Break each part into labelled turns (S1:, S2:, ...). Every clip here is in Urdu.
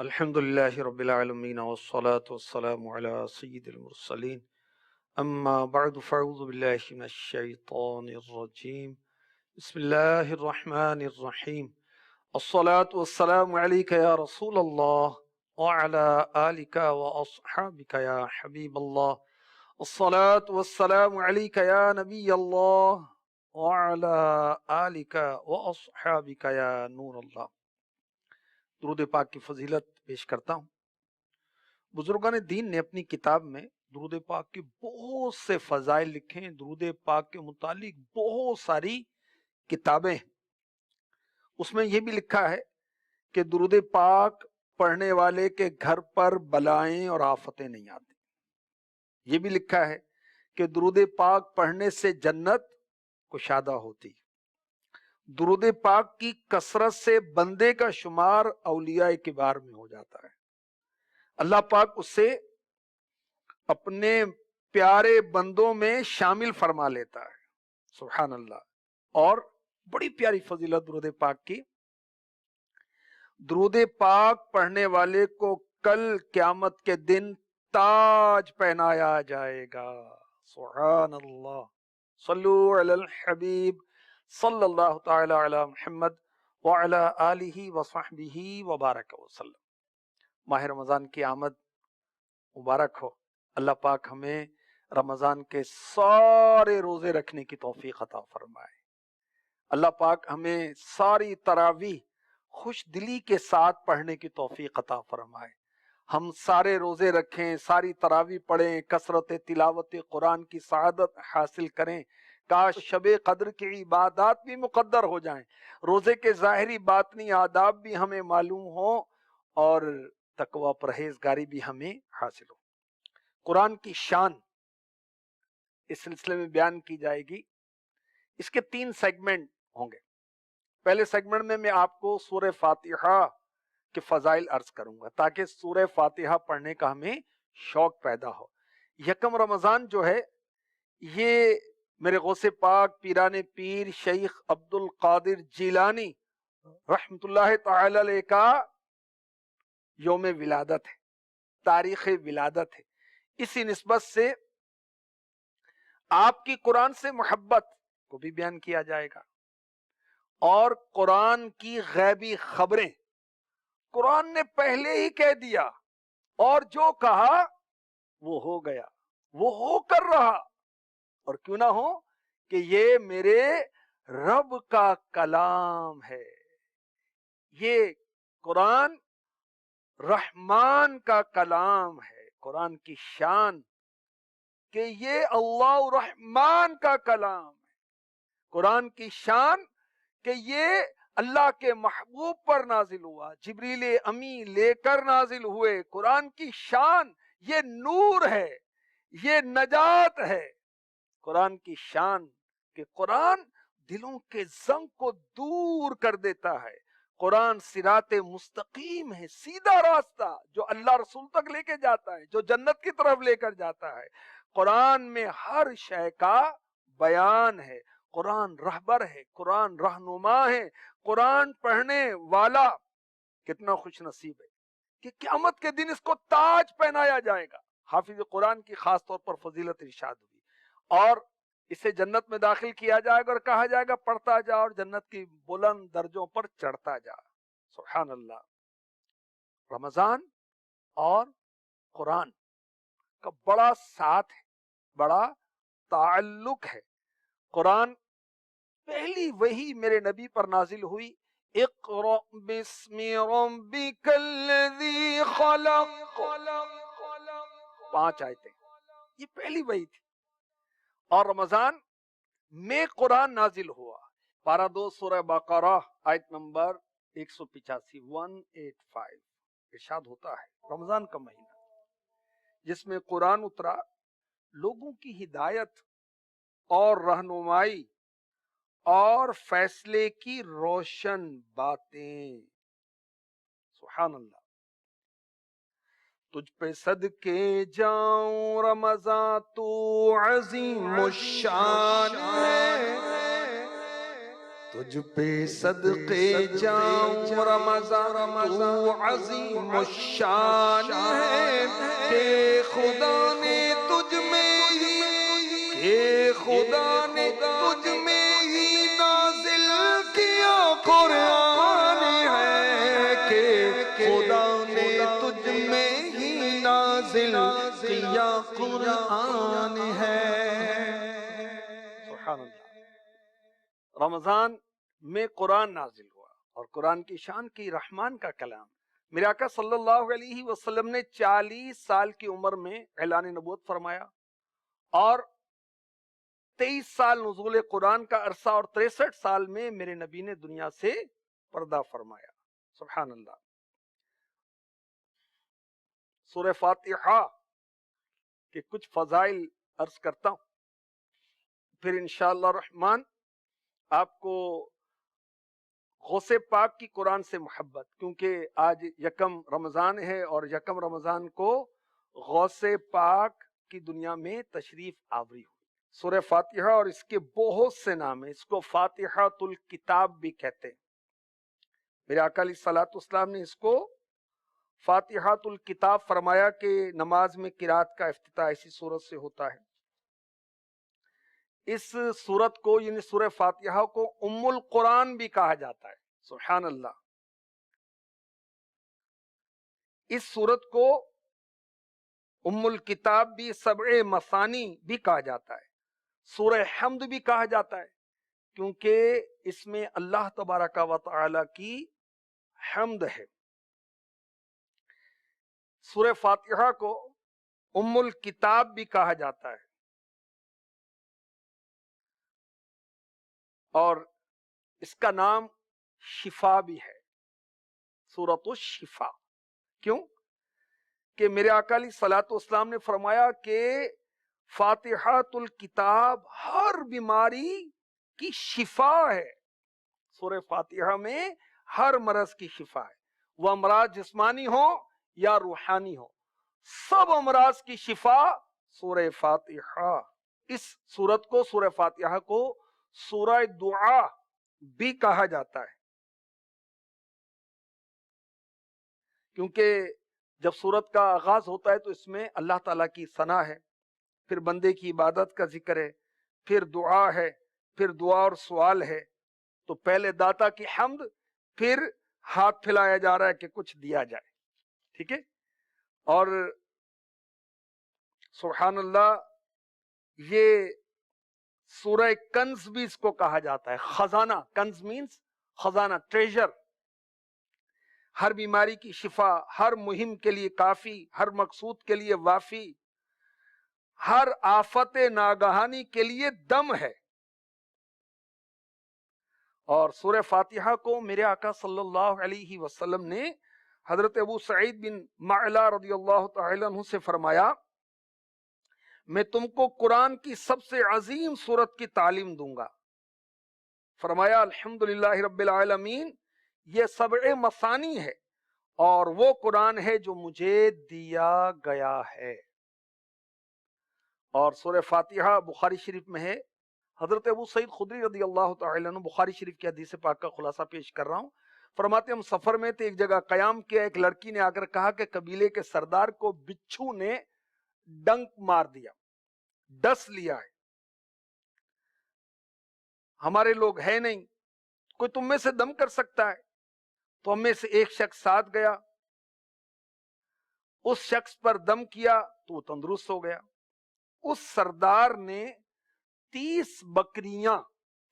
S1: الحمد لله رب العالمين والصلاة والسلام على سيد المرسلين أما بعد فأعوذ بالله من الشيطان الرجيم بسم الله الرحمن الرحيم الصلاة والسلام عليك يا رسول الله وعلى آلك وأصحابك يا حبيب الله الصلاة والسلام عليك يا نبي الله وعلى آلك وأصحابك يا نور الله. درود پاک کی فضیلت پیش کرتا ہوں. بزرگان دین نے اپنی کتاب میں درود پاک کے بہت سے فضائل لکھے ہیں. درود پاک کے متعلق بہت ساری کتابیں ہیں. اس میں یہ بھی لکھا ہے کہ درود پاک پڑھنے والے کے گھر پر بلائیں اور آفتیں نہیں آتی. یہ بھی لکھا ہے کہ درود پاک پڑھنے سے جنت کشادہ ہوتی. درود پاک کی کثرت سے بندے کا شمار اولیاء کبار میں ہو جاتا ہے. اللہ پاک اسے اپنے پیارے بندوں میں شامل فرما لیتا ہے. سبحان اللہ. اور بڑی پیاری فضیلت درود پاک کی. درود پاک پڑھنے والے کو کل قیامت کے دن تاج پہنایا جائے گا. سبحان اللہ. صلو علی الحبیب صلی اللہ تعالی علی محمد وعلی آلہ وصحبہ وبارک وسلم. ماہ رمضان کی آمد مبارک ہو. اللہ پاک ہمیں رمضان کے سارے روزے رکھنے کی توفیق عطا فرمائے. اللہ پاک ہمیں ساری تراویح خوش دلی کے ساتھ پڑھنے کی توفیق عطا فرمائے. ہم سارے روزے رکھیں, ساری تراویح پڑھیں, کثرت تلاوت قرآن کی سعادت حاصل کریں. کاش شب قدر کی عبادات بھی مقدر ہو جائیں, روزے کے ظاہری باطنی آداب بھی ہمیں معلوم ہوں اور تقوی پرہیزگاری بھی ہمیں حاصل ہو. قرآن کی شان اس سلسلے میں بیان کی جائے گی. اس کے 3 سیگمنٹ ہوں گے. پہلے سیگمنٹ میں آپ کو سورہ فاتحہ کے فضائل عرض کروں گا تاکہ سورہ فاتحہ پڑھنے کا ہمیں شوق پیدا ہو. یکم رمضان جو ہے یہ میرے غوث پاک پیران پیر شیخ عبد القادر جیلانی رحمت اللہ تعالی علیہ کا یوم ولادت ہے, تاریخ ولادت ہے. اسی نسبت سے آپ کی قرآن سے محبت کو بھی بیان کیا جائے گا اور قرآن کی غیبی خبریں. قرآن نے پہلے ہی کہہ دیا اور جو کہا وہ ہو گیا, وہ ہو کر رہا. اور کیوں نہ ہو کہ یہ میرے رب کا کلام ہے. یہ قرآن رحمان کا کلام ہے. قرآن کی شان کہ یہ اللہ رحمان کا کلام ہے. قرآن کی شان کہ یہ اللہ کے محبوب پر نازل ہوا, جبریل امی لے کر نازل ہوئے. قرآن کی شان یہ نور ہے, یہ نجات ہے. قرآن کی شان کہ قرآن دلوں کے زنگ کو دور کر دیتا ہے. قرآن صراط مستقیم ہے, سیدھا راستہ جو اللہ رسول تک لے کے جاتا ہے, جو جنت کی طرف لے کر جاتا ہے. قرآن میں ہر شے کا بیان ہے. قرآن رہبر ہے, قرآن رہنما ہے. قرآن پڑھنے والا کتنا خوش نصیب ہے کہ قیامت کے دن اس کو تاج پہنایا جائے گا. حافظ قرآن کی خاص طور پر فضیلت ارشاد ہوئی اور اسے جنت میں داخل کیا جائے گا اور کہا جائے گا پڑھتا جا اور جنت کی بلند درجوں پر چڑھتا جا. سبحان اللہ. رمضان اور قرآن کا بڑا ساتھ ہے, بڑا تعلق ہے. قرآن پہلی وحی میرے نبی پر نازل ہوئی, اقرأ بسم ربک الذی خلق, 5 آیتیں, یہ پہلی وحی تھی. اور رمضان میں قرآن نازل ہوا. پارہ 2 سورہ بقرہ آیت نمبر 185 185 ارشاد ہوتا ہے رمضان کا مہینہ جس میں قرآن اترا, لوگوں کی ہدایت اور رہنمائی اور فیصلے کی روشن باتیں. سبحان اللہ. تجھ پہ صدقے جاؤں رمضان تو عظیم الشان ہے, تجھ پہ صدقے جاؤں رمضان تو عظیم الشان ہے کہ خدا نے تجھ میں ہی نازل کیا قرآن ہے کہ خدا نے تجھ میں ہی نازل کیا قرآن ہے۔ سبحان اللہ۔ رمضان میں قرآن نازل ہوا اور قرآن کی شان کی رحمان کا کلام۔ میرے آقا صلی اللہ علیہ وسلم نے 40 سال کی عمر میں اعلان نبوت فرمایا اور 23 سال نزول قرآن کا عرصہ اور 63 سال میں میرے نبی نے دنیا سے پردہ فرمایا۔ سبحان اللہ۔ سورہ فاتحہ کے کچھ فضائل عرض کرتا ہوں، پھر انشاءاللہ الرحمن آپ کو غوث پاک کی قرآن سے محبت، کیونکہ آج یکم رمضان ہے اور یکم رمضان کو غوث پاک کی دنیا میں تشریف آوری ہوئی۔ سورہ فاتحہ اور اس کے بہت سے نام ہیں، اس کو فاتحۃ الکتاب بھی کہتے ہیں۔ میرے آقا علیہ الصلوۃ والسلام نے اس کو فاتحۃ الکتاب فرمایا کہ نماز میں قرات کا افتتاح اسی سورت سے ہوتا ہے۔ اس سورت کو یعنی سورہ فاتحہ کو ام القرآن بھی کہا جاتا ہے۔ سبحان اللہ۔ اس سورت کو ام الکتاب بھی، سبع مثانی بھی کہا جاتا ہے، سورہ حمد بھی کہا جاتا ہے، کیونکہ اس میں اللہ تبارک و تعالی کی حمد ہے۔ سورہ فاتحہ کو ام الکتاب بھی کہا جاتا ہے اور اس کا نام شفا بھی ہے، سورۃ الشفا۔ کیوں کہ میرے آقا علیہ الصلوۃ والسلام نے فرمایا کہ فاتحۃ الکتاب ہر بیماری کی شفا ہے۔ سورہ فاتحہ میں ہر مرض کی شفا ہے، وہ امراض جسمانی ہو یا روحانی ہو، سب امراض کی شفا سورہ فاتحہ۔ اس سورت کو، سورہ فاتحہ کو سورہ دعا بھی کہا جاتا ہے، کیونکہ جب سورت کا آغاز ہوتا ہے تو اس میں اللہ تعالیٰ کی ثنا ہے، پھر بندے کی عبادت کا ذکر ہے، پھر دعا ہے، پھر دعا اور سوال ہے۔ تو پہلے داتا کی حمد، پھر ہاتھ پھیلایا جا رہا ہے کہ کچھ دیا جائے، ٹھیک ہے۔ اور سبحان اللہ، یہ سورہ کنز بھی اس کو کہا جاتا ہے، خزانہ۔ کنز مینز خزانہ، ٹریجر۔ ہر بیماری کی شفا، ہر مہم کے لیے کافی، ہر مقصود کے لیے وافی، ہر آفت ناگہانی کے لیے دم ہے۔ اور سورہ فاتحہ کو میرے آقا صلی اللہ علیہ وسلم نے حضرت ابو سعید بن معلا رضی اللہ تعالی عنہ سے فرمایا، میں تم کو قرآن کی سب سے عظیم سورت کی تعلیم دوں گا۔ فرمایا الحمدللہ رب العالمین، یہ سبع مثانی ہے اور وہ قرآن ہے جو مجھے دیا گیا ہے۔ اور سورہ فاتحہ بخاری شریف میں ہے، حضرت ابو سعید خدری رضی اللہ تعالی عنہ، بخاری شریف کی حدیث پاک کا خلاصہ پیش کر رہا ہوں، فرماتے ہم سفر میں تھے، ایک جگہ قیام کیا، ایک لڑکی نے آ کر کہا کہ قبیلے کے سردار کو بچھو نے ڈنک مار دیا، ڈس لیا ہے، ہمارے لوگ ہے نہیں، کوئی تم میں سے دم کر سکتا ہے؟ تو ہم میں سے ایک شخص ساتھ گیا، اس شخص پر دم کیا تو وہ تندرست ہو گیا۔ اس سردار نے 30 بکریاں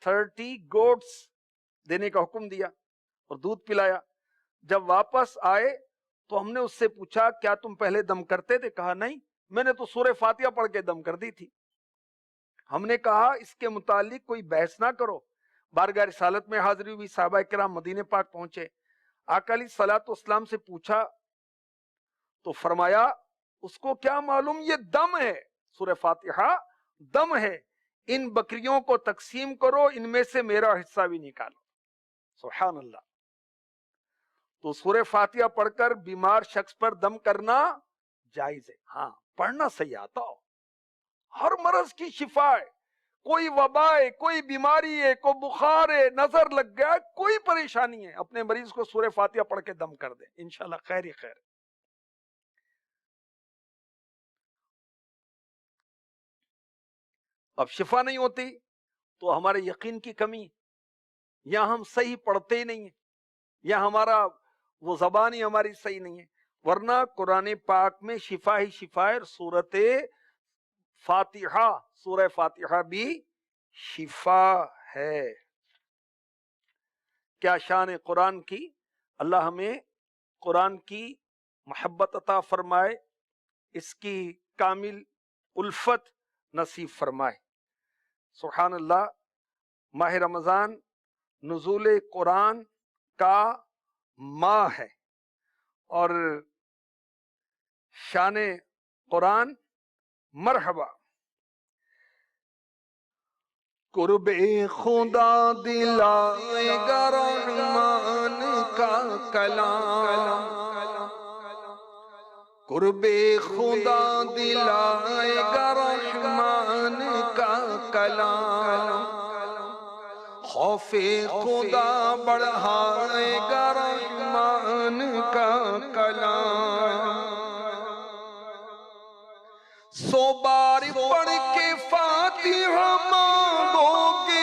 S1: 30 گوٹس دینے کا حکم دیا اور دودھ پلایا۔ جب واپس آئے تو ہم نے اس سے پوچھا کیا تم پہلے دم کرتے تھے؟ کہا نہیں، میں نے تو سورہ فاتحہ پڑھ کے دم کر دی تھی۔ ہم نے کہا اس کے متعلق کوئی بحث نہ کرو۔ بارگاہ رسالت میں حاضری ہوئی، صحابہ کرام مدینے پاک پہنچے، آقا علیہ الصلوۃ والسلام سے پوچھا تو فرمایا اس کو کیا معلوم، یہ دم ہے، سورہ فاتحہ دم ہے، ان بکریوں کو تقسیم کرو، ان میں سے میرا حصہ بھی نکالو۔ سبحان اللہ۔ تو سورہ فاتحہ پڑھ کر بیمار شخص پر دم کرنا جائز ہے، ہاں پڑھنا صحیح آتا ہو، ہر مرض کی شفا ہے۔ کوئی وبا ہے، کوئی بیماری ہے، کوئی بخار ہے، نظر لگ گیا، کوئی پریشانی ہے، اپنے مریض کو سورہ فاتحہ پڑھ کے دم کر دیں، انشاءاللہ خیر ہی خیر۔ اب شفا نہیں ہوتی تو ہمارے یقین کی کمی، یا ہم صحیح پڑھتے ہی نہیں ہیں، یا ہمارا وہ زبان ہی ہماری صحیح نہیں ہے، ورنہ قرآن پاک میں شفا ہی شفا ہے، سورۃ فاتحہ، سورہ فاتحہ بھی شفا ہے۔ کیا شان ہے قرآن کی، اللہ ہمیں قرآن کی محبت عطا فرمائے، اس کی کامل الفت نصیب فرمائے۔ سبحان اللہ۔ ماہ رمضان نزول قرآن کا ماہ ہے، اور شان قرآن مرحبا۔ قرب خدا دلائے گا رحمان کا کلام، قرب خدا دلائے گا رحمان کا کلام، خوف خدا بڑھائے گا رحمان کا کلام، سو بار پڑھ کے فاتحہ مانگو گے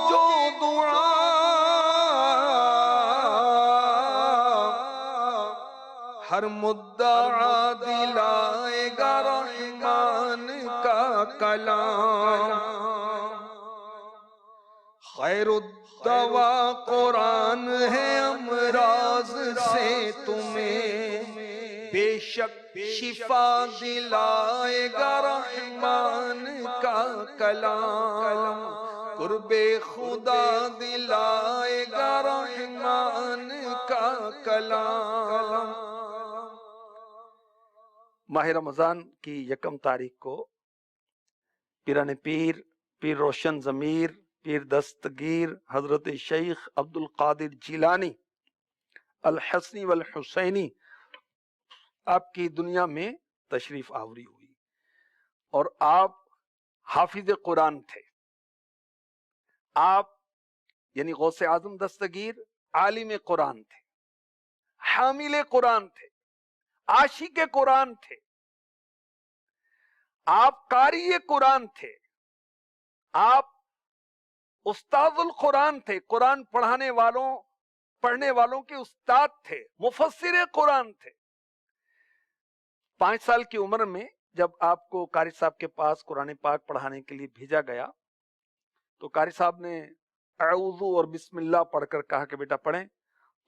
S1: جو دعا، ہر مدعا دلائے گا رحمان کا کلام، خیر الدوا قرآن ہے امراض سے تمہیں، بے شک شفا دلائے گا رحمان کا کلام، قرب خدا دلائے گا رحمان کا کلام۔ ماہ رمضان کی یکم تاریخ کو پیران پیر، پیر روشن ضمیر، پیر دستگیر حضرت شیخ عبد القادر جیلانی الحسنی والحسینی آپ کی دنیا میں تشریف آوری ہوئی، اور آپ حافظ قرآن تھے۔ آپ یعنی غوث اعظم دستگیر عالم قرآن تھے، حامل قرآن تھے، عاشق قرآن تھے، آپ قاری قرآن تھے، آپ استاد القرآن تھے، قرآن پڑھنے والوں کے استاد تھے، مفسر قرآن تھے۔ 5 سال کی عمر میں جب آپ کو قاری صاحب کے پاس قرآن پاک پڑھانے کے لیے بھیجا گیا تو قاری صاحب نے اعوذ اور بسم اللہ پڑھ کر کہا کہ بیٹا پڑھیں،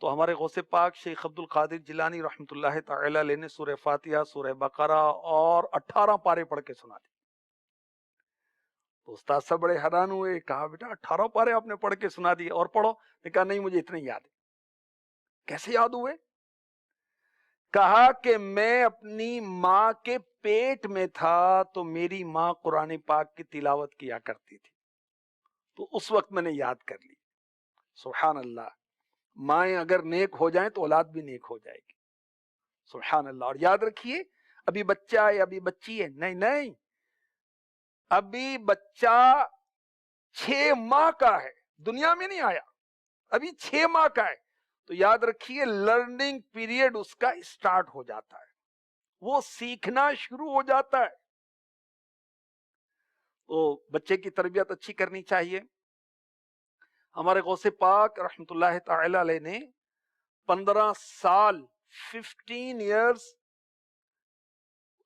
S1: تو ہمارے غوث پاک شیخ عبد القادر جیلانی رحمۃ اللہ تعالی علیہ نے سورہ فاتحہ، سورہ بقرہ اور 18 پارے پڑھ کے سنا دی۔ تو استاد صاحب بڑے حیران ہوئے، کہا بیٹا 18 پارے آپ نے پڑھ کے سنا دیے، اور پڑھو؟ نے کہا نہیں مجھے اتنے یاد ہے۔ کیسے یاد ہوئے؟ کہا کہ میں اپنی ماں کے پیٹ میں تھا تو میری ماں قرآن پاک کی تلاوت کیا کرتی تھی، تو اس وقت میں نے یاد کر لی۔ سبحان اللہ۔ مائیں اگر نیک ہو جائیں تو اولاد بھی نیک ہو جائے گی۔ سبحان اللہ۔ اور یاد رکھیے، ابھی بچہ ہے، ابھی بچی ہے، نہیں، ابھی بچہ 6 ماہ کا ہے، دنیا میں نہیں آیا، ابھی 6 ماہ کا ہے، تو یاد رکھیے لرننگ پیریڈ اس کا اسٹارٹ ہو جاتا ہے، وہ سیکھنا شروع ہو جاتا ہے۔ تو بچے کی تربیت اچھی کرنی چاہیے۔ ہمارے غوث پاک رحمت اللہ تعالی علیہ نے 15 سال 15 ایئرز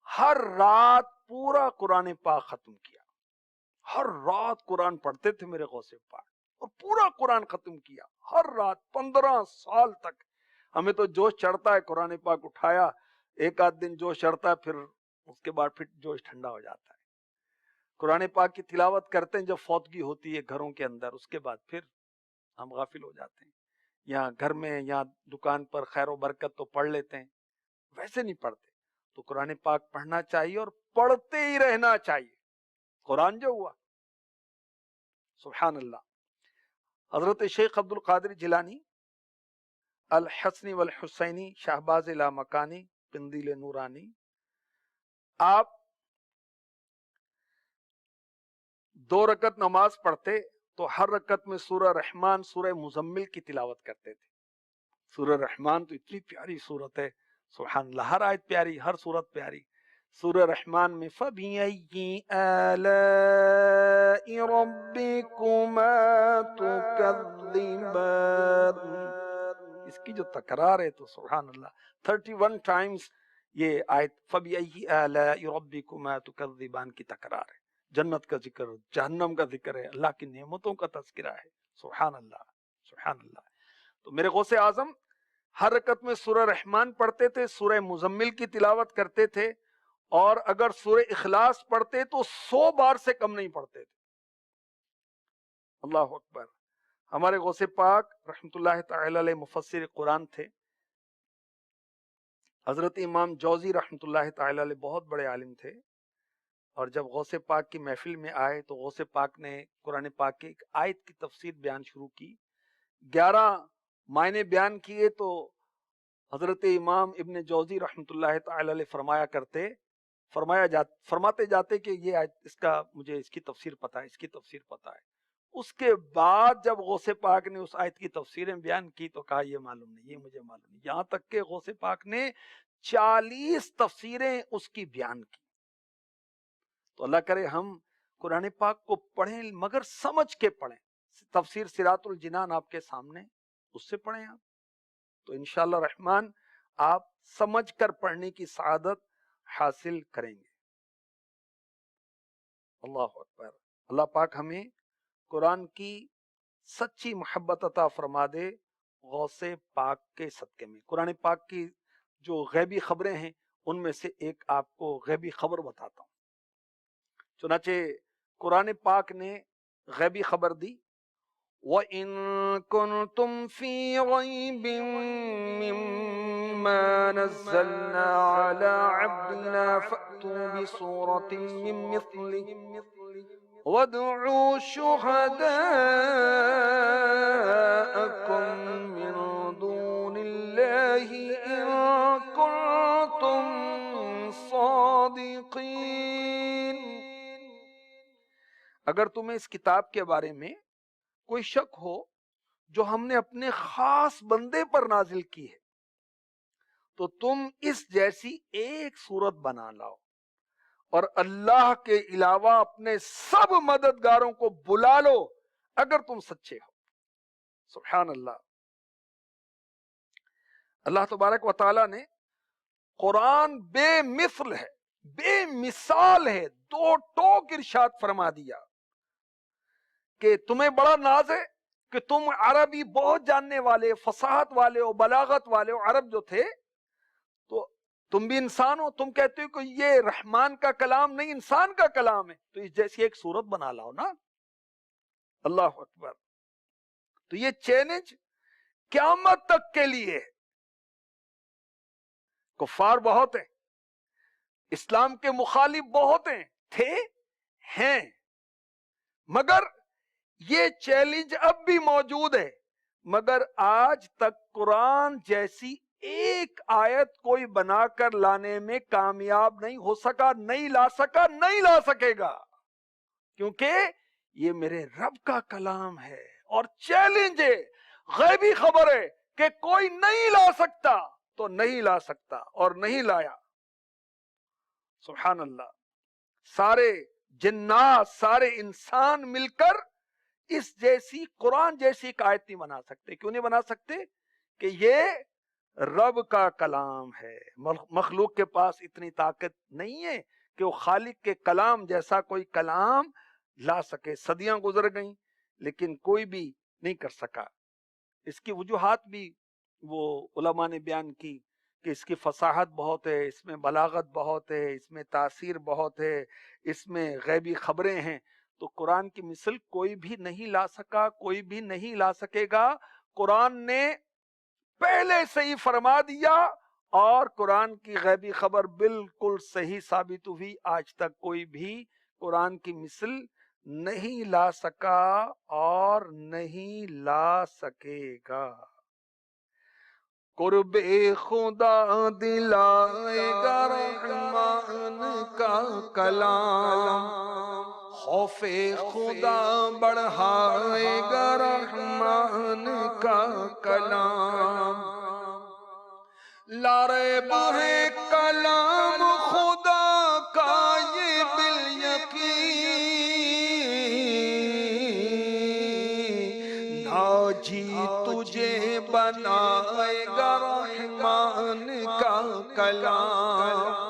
S1: ہر رات پورا قرآن پاک ختم کیا، ہر رات قرآن پڑھتے تھے میرے غوث پاک، اور پورا قرآن ختم کیا ہر رات 15 سال تک۔ ہمیں تو جوش چڑھتا ہے، قرآن پاک اٹھایا، ایک آدھ دن جوش چڑھتا ہے، پھر اس کے بعد پھر جوش ٹھنڈا ہو جاتا ہے۔ قرآن پاک کی تلاوت کرتے ہیں جب فوتگی ہوتی ہے گھروں کے اندر، اس کے بعد پھر ہم غافل ہو جاتے ہیں۔ یہاں گھر میں یا دکان پر خیر و برکت تو پڑھ لیتے ہیں، ویسے نہیں پڑھتے۔ تو قرآن پاک پڑھنا چاہیے اور پڑھتے ہی رہنا چاہیے۔ قرآن جو ہوا، سبحان اللہ۔ حضرت شیخ عبد القادر جیلانی الحسنی والحسینی شہباز لامکانی قندیل نورانی، آپ دو رکعت نماز پڑھتے تو ہر رکعت میں سورہ رحمان سورہ مزمل کی تلاوت کرتے تھے. سورہ رحمان تو اتنی پیاری سورت ہے, سبحان اللہ, ہر آیت پیاری, ہر سورت پیاری. سورہ رحمان میں فَبِأَيِّ آلَاءِ رَبِّكُمَا تُكَذِّبَانِ, اس کی جو تکرار ہے تو سبحان اللہ 31 ٹائمز یہ آیت فَبِأَيِّ آلَاءِ رَبِّكُمَا تُكَذِّبَانِ کی تکرار ہے. جنت کا ذکر, جہنم کا ذکر ہے, اللہ کی نعمتوں کا تذکرہ ہے. سبحان اللہ, سبحان اللہ. تو میرے غوث اعظم ہر رکعت میں سورہ رحمان پڑھتے تھے, سورہ مزمل کی تلاوت کرتے تھے, اور اگر سورہ اخلاص پڑھتے تو 100 بار سے کم نہیں پڑھتے تھے. اللہ اکبر. ہمارے غوث پاک رحمت اللہ تعالی علیہ مفسر قرآن تھے. حضرت امام جوزی رحمت اللہ تعالی علیہ بہت بڑے عالم تھے, اور جب غوث پاک کی محفل میں آئے تو غوث پاک نے قرآن پاک کی ایک آیت کی تفسیر بیان شروع کی. 11 معنی بیان کیے تو حضرت امام ابن جوزی رحمت اللہ تعالی علیہ فرماتے جاتے کہ یہ آیت, مجھے اس کی تفسیر پتہ ہے, اس کی تفسیر پتہ ہے. اس کے بعد جب غوث پاک نے اس آیت کی تفسیریں بیان کی تو کہا یہ معلوم نہیں, یہ مجھے معلوم نہیں. یہاں تک کہ غوث پاک نے 40 تفسیریں اس کی بیان کی. تو اللہ کرے ہم قرآن پاک کو پڑھیں مگر سمجھ کے پڑھیں. تفسیر صراط الجنان آپ کے سامنے, اس سے پڑھیں آپ, تو انشاءاللہ رحمان آپ سمجھ کر پڑھنے کی سعادت حاصل کریں گے. اللہ اکبر. اللہ پاک ہمیں قرآن کی سچی محبت عطا فرما دے غوث پاک کے صدقے میں. قرآن پاک کی جو غیبی خبریں ہیں ان میں سے ایک آپ کو غیبی خبر بتاتا ہوں. چنانچہ قرآن پاک نے غیبی خبر دی, وَإِن كُنتُمْ فِي رَيْبٍ مِّمَّا نَزَّلْنَا عَلَىٰ عَبْدِنَا فَأْتُوا بِسُورَةٍ مِّن مِّثْلِهِ وَادْعُوا شُهَدَاءَكُم مِّن دُونِ اللَّهِ إِن كُنتُمْ صَادِقِينَ. اگر تمہیں اس کتاب کے بارے میں کوئی شک ہو جو ہم نے اپنے خاص بندے پر نازل کی ہے تو تم اس جیسی ایک صورت بنا لاؤ, اور اللہ کے علاوہ اپنے سب مددگاروں کو بلا لو اگر تم سچے ہو. سبحان اللہ. اللہ تبارک و تعالی نے قرآن بے مثل ہے, بے مثال ہے, 2 ٹوک ارشاد فرما دیا کہ تمہیں بڑا ناز ہے کہ تم عربی بہت جاننے والے, فصاحت والے ہو, بلاغت والے ہو. عرب جو تھے تو تم بھی انسان ہو, تم کہتے ہو کہ یہ رحمان کا کلام نہیں انسان کا کلام ہے, تو اس جیسی ایک صورت بنا لاؤ نا. اللہ اکبر. تو یہ چیلنج قیامت تک کے لیے ہے. کفار بہت ہیں, اسلام کے مخالف بہت تھے, ہیں, مگر یہ چیلنج اب بھی موجود ہے. مگر آج تک قرآن جیسی ایک آیت کوئی بنا کر لانے میں کامیاب نہیں ہو سکا, نہیں لا سکا, نہیں لا سکے گا, کیونکہ یہ میرے رب کا کلام ہے اور چیلنج ہے, غیبی خبر ہے کہ کوئی نہیں لا سکتا تو نہیں لا سکتا, اور نہیں لایا. سبحان اللہ. سارے جنات, سارے انسان مل کر اس جیسی قرآن جیسی ایک آیت نہیں بنا سکتے. کیوں نہیں بنا سکتے؟ کہ یہ رب کا کلام ہے. مخلوق کے پاس اتنی طاقت نہیں ہے کہ وہ خالق کے کلام جیسا کوئی کلام لا سکے. صدیاں گزر گئیں لیکن کوئی بھی نہیں کر سکا. اس کی وجوہات بھی وہ علماء نے بیان کی کہ اس کی فصاحت بہت ہے, اس میں بلاغت بہت ہے, اس میں تاثیر بہت ہے, اس میں غیبی خبریں ہیں. تو قرآن کی مثل کوئی بھی نہیں لا سکا, کوئی بھی نہیں لا سکے گا. قرآن نے پہلے سے ہی فرما دیا, اور قرآن کی غیبی خبر بالکل صحیح ثابت ہوئی. آج تک کوئی بھی قرآن کی مثل نہیں لا سکا اور نہیں لا سکے گا. قرب خدا دلائے گا رحمان کا کلام, خوف خدا بڑھائے گا رحمان کا کلام، لا ریب ہے کلام خدا کا یہ بالیقین، ناجی تجھے بنائے گا رحمان کا کلام۔